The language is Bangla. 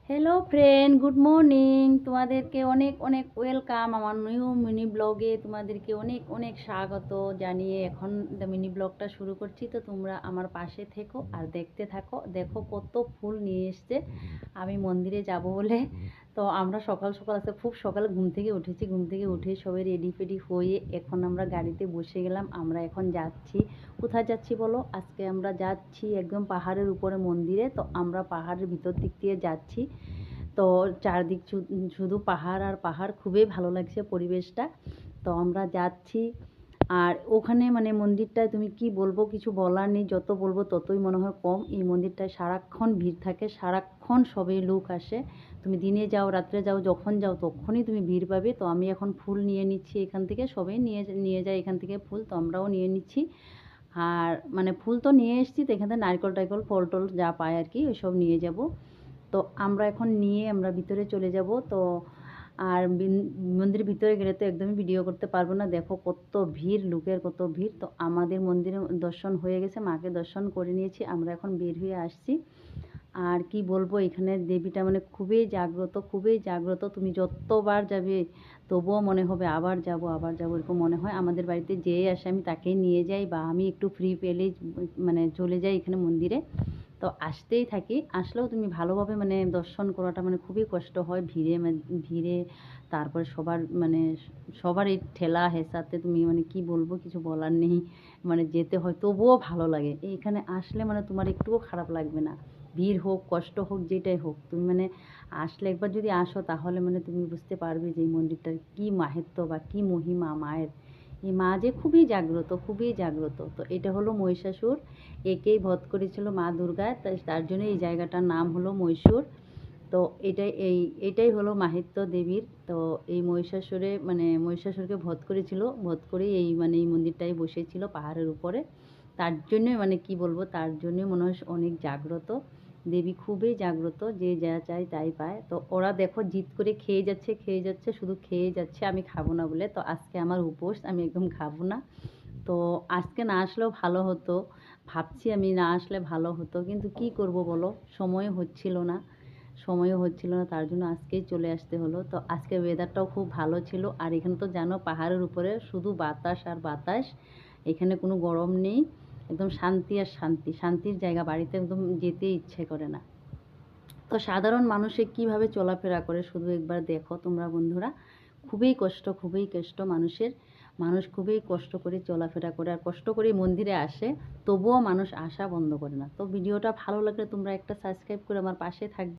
Hello friend, good morning. তোমাদেরকে অনেক অনেক ওয়েলকাম আমার নিউ মিনি ব্লগে। তোমাদেরকে অনেক অনেক স্বাগত জানিয়ে এখন মিনি ব্লগটা শুরু করছি। তো তোমরা আমার পাশে থেকো আর দেখতে থাকো। দেখো কত ফুল নিয়ে এসছে আমি মন্দিরে যাব বলে। তো আমরা সকাল সকাল খুব সকালে ঘুম থেকে উঠেছি। ঘুম থেকে উঠে সবাই রেডি ফেডি হয়ে এখন আমরা গাড়িতে বসে গেলাম। আমরা এখন যাচ্ছি। কোথায় যাচ্ছি বলো? আজকে আমরা যাচ্ছি একদম পাহাড়ের উপরে মন্দিরে। তো আমরা পাহাড়ের ভিতর দিক দিয়ে যাচ্ছি। তো চারদিক শুধু পাহাড় আর পাহাড়, খুবই ভালো লাগছে পরিবেশটা। তো আমরা যাচ্ছি। আর ওখানে মানে মন্দিরটায় তুমি কি বলবো, কিছু বলার নেই। যত বলবো ততই মনে হয় কম। এই মন্দিরটায় সারাক্ষণ ভিড় থাকে, সারাক্ষণ সবাই লোক আসে। তুমি দিনে যাও রাত্রে যাও, যখন যাও তখনই তুমি ভিড় পাবে। তো আমি এখন ফুল নিয়ে নিচ্ছি এখান থেকে। সবাই নিয়ে যায় এখান থেকে ফুল, তো আমরাও নিয়ে নিচ্ছি। আর মানে ফুল তো নিয়ে এসেছি, তো এখান থেকে নারকেল টাইকল ফল টল যা পায় আর কি ওইসব নিয়ে যাব। তো আমরা এখন নিয়ে আমরা ভিতরে চলে যাব। তো আর মন্দিরের ভিতরে গেলে তো একদমই ভিডিও করতে পারবো না। দেখো কত ভিড়, লোকের কত ভিড়। তো আমাদের মন্দিরে দর্শন হয়ে গেছে, মাকে দর্শন করে নিয়েছি। আমরা এখন বের হয়ে আসছি। আর কি বলবো, এখানে দেবীটা মানে খুবই জাগ্রত, খুবই জাগ্রত। তুমি যতবার যাবে তবুও মনে হবে আবার যাব আবার যাব, এরকম মনে হয়। আমাদের বাড়িতে যেই আসে আমি তাকেই নিয়ে যাই, বা আমি একটু ফ্রি পেলেই মানে চলে যাই এখানে মন্দিরে। তো আসতেই থাকি। আসলেও তুমি ভালোভাবে মানে দর্শন করাটা মানে খুবই কষ্ট হয় ভিড়ে, ভিড়ে। তারপরে সবার মানে সবার এই ঠেলা হেঁচাতে তুমি মানে কি বলবো, কিছু বলার নেই। মানে যেতে হয় তবুও ভালো লাগে। এইখানে আসলে মানে তোমার একটুও খারাপ লাগবে না। ভিড় হোক, কষ্ট হোক, যেটাই হোক, তুমি মানে আসলে একবার যদি আসো তাহলে মানে তুমি বুঝতে পারবে যে এই মন্দিরটার কী মাহাত্ম্য বা কী মহিমা মায়ের। এই মা যে খুবই জাগ্রত, খুবই জাগ্রত। তো এটা হলো মহিষাসুর, একেই বধ করেছিল মা দুর্গা, তাই তার জন্য এই জায়গাটার নাম হলো মহীশূর। তো এটাই হলো মাহাত্ম্য দেবীর। তো এই মহিষাসুরে মানে মহিষাসুরকে বধ করেছিল, বধ করে এই মানে এই মন্দিরটাই বসেছিল পাহাড়ের উপরে। তার জন্যই মানে কি বলবো, তার জন্যই মনে হয় অনেক জাগ্রত দেবী, খুবই জাগ্রত। যে যা চায় তাই পায়। তো ওরা দেখো জিদ করে খেয়ে যাচ্ছে, খেয়ে যাচ্ছে, শুধু খেয়ে যাচ্ছে, আমি খাবো না বলে। তো আজকে আমার উপোস, আমি একদম খাবো না। তো আজকে না আসলেও ভালো হতো, ভাবছি আমি না আসলে ভালো হতো, কিন্তু কি করব বলো, সময় হচ্ছিল না, সময়ও হচ্ছিল না, তার জন্য আজকেই চলে আসতে হলো। তো আজকে ওয়েদারটাও খুব ভালো ছিল। আর এখানে তো জানো পাহাড়ের উপরে শুধু বাতাস আর বাতাস, এখানে কোনো গরম নেই। একদম শান্তি আর শান্তি, শান্তির জায়গা। বাড়িতে একদম যেতে ইচ্ছে করে না। তো সাধারণ মানুষে কিভাবে চলাফেরা করে শুধু একবার দেখো তোমরা বন্ধুরা। খুবই কষ্ট, খুবই কষ্ট মানুষের। মানুষ খুবই কষ্ট করে চলাফেরা করে আর কষ্ট করে মন্দিরে আসে, তবুও মানুষ আসা বন্ধ করে না। তো ভিডিওটা ভালো লাগলে তোমরা একটা সাবস্ক্রাইব করে আমার পাশে থাকবে।